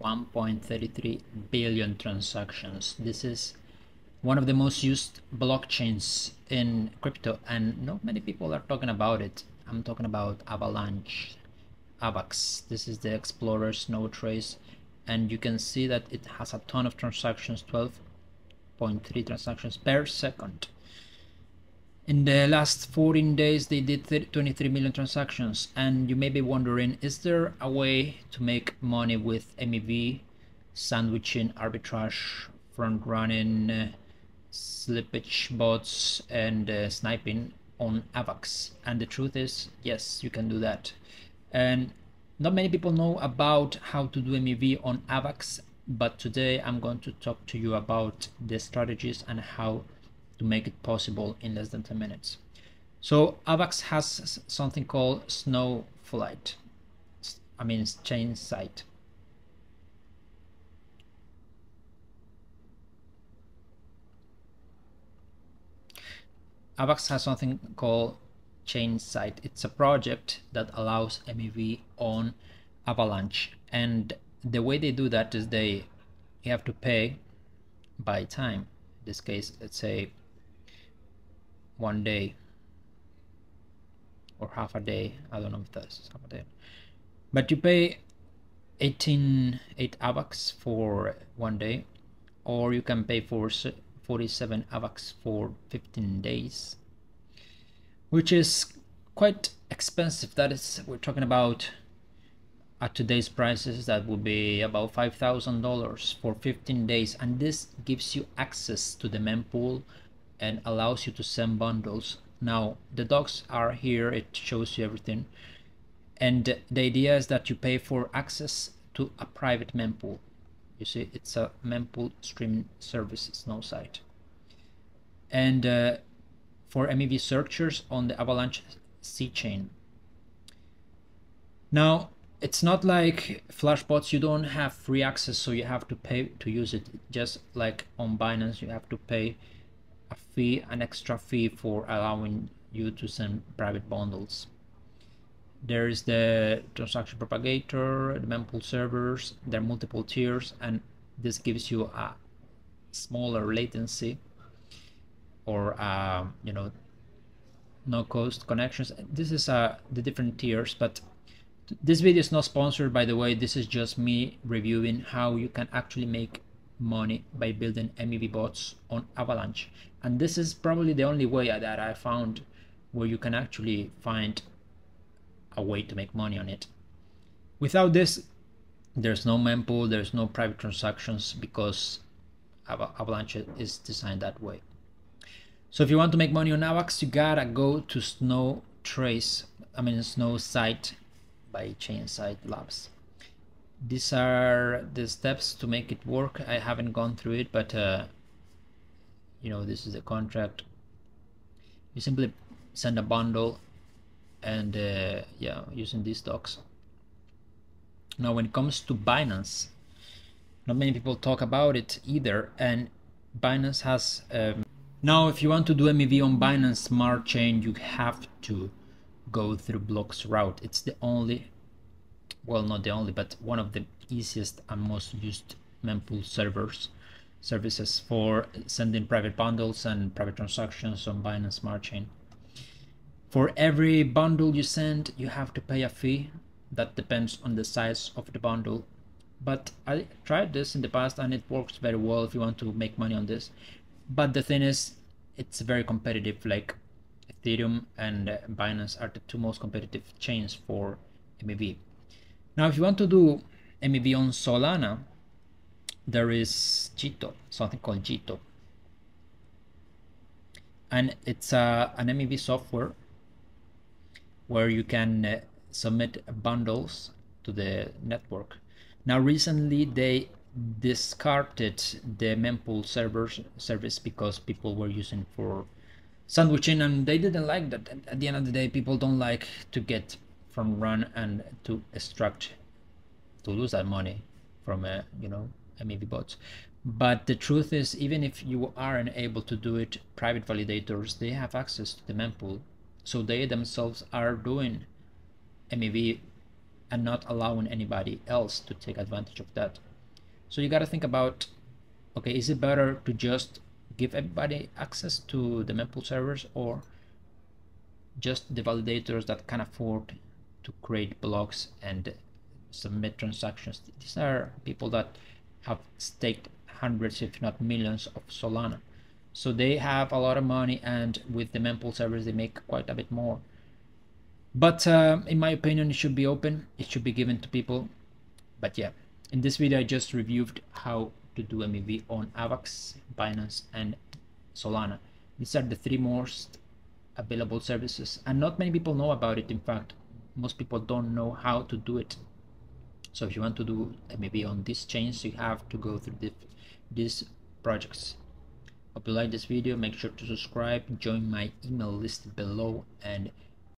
1.33 billion transactions. This is one of the most used blockchains in crypto, and not many people are talking about it. I'm talking about Avalanche, AVAX. This is the Explorer Snow Trace, and you can see that it has a ton of transactions, 12.3 transactions per second. In the last 14 days, they did 23 million transactions, and you may be wondering, is there a way to make money with MEV, sandwiching, arbitrage, front-running, slippage bots, and sniping on AVAX? And the truth is, yes, you can do that. And not many people know about how to do MEV on AVAX, but today I'm going to talk to you about the strategies and how to make it possible in less than 10 minutes. So AVAX has something called Snow Flight. I mean, it's chain sight. AVAX has something called chain sight. It's a project that allows MEV on Avalanche, and the way they do that is you have to pay by time. In this case, let's say 1 day or half a day. I don't know if that's half a day, but you pay 8 AVAX for 1 day, or you can pay for 47 AVAX for 15 days, which is quite expensive. That is, we're talking about at today's prices, that would be about $5,000 for 15 days. And this gives you access to the mempool and allows you to send bundles. Now, the docs are here, it shows you everything. And the idea is that you pay for access to a private mempool. You see, it's a mempool stream service, it's no site. And for MEV searchers on the Avalanche C chain. Now, it's not like Flashbots, you don't have free access, so you have to pay to use it. Just like on Binance, you have to pay a fee, an extra fee for allowing you to send private bundles. There is the transaction propagator, the mempool servers, there are multiple tiers, and this gives you a smaller latency or you know, no cost connections. This is the different tiers, but this video is not sponsored, by the way. This is just me reviewing how you can actually make money by building MEV bots on Avalanche, and this is probably the only way that I found where you can actually find a way to make money on it. Without this, there's no mempool, there's no private transactions, because Avalanche is designed that way. So if you want to make money on AVAX, you gotta go to Snow Sight by Chainsight Labs. These are the steps to make it work. I haven't gone through it, but you know, this is the contract. You simply send a bundle, and yeah, using these docs. Now, when it comes to Binance, not many people talk about it either, and Binance has now, if you want to do MEV on Binance Smart Chain, you have to go through Blocks route. It's the only, well, not the only, but one of the easiest and most used mempool services for sending private bundles and private transactions on Binance Smart Chain. For every bundle you send, you have to pay a fee. That depends on the size of the bundle, but I tried this in the past and it works very well if you want to make money on this. But the thing is, it's very competitive. Like Ethereum and Binance are the two most competitive chains for MEV. Now, if you want to do MEV on Solana, there is Jito, something called Jito, and it's an MEV software where you can submit bundles to the network. Now, recently they discarded the mempool service because people were using for sandwiching, and they didn't like that. At the end of the day, people don't like to get from run and to extract, to lose that money from you know, MEV bots. But the truth is, even if you aren't able to do it, private validators, they have access to the mempool, so they themselves are doing MEV and not allowing anybody else to take advantage of that. So you got to think about, okay, is it better to just give everybody access to the mempool servers, or just the validators that can afford to create blocks and submit transactions? These are people that have staked hundreds if not millions of Solana, so they have a lot of money, and with the mempool servers they make quite a bit more. But in my opinion, it should be open, it should be given to people. But yeah, in this video I just reviewed how to do MEV on Avax, Binance and Solana. These are the three most available services, and not many people know about it. In fact, most people don't know how to do it. So if you want to do MEV on these chains, you have to go through these projects. Hope you like this video. Make sure to subscribe, join my email list below, and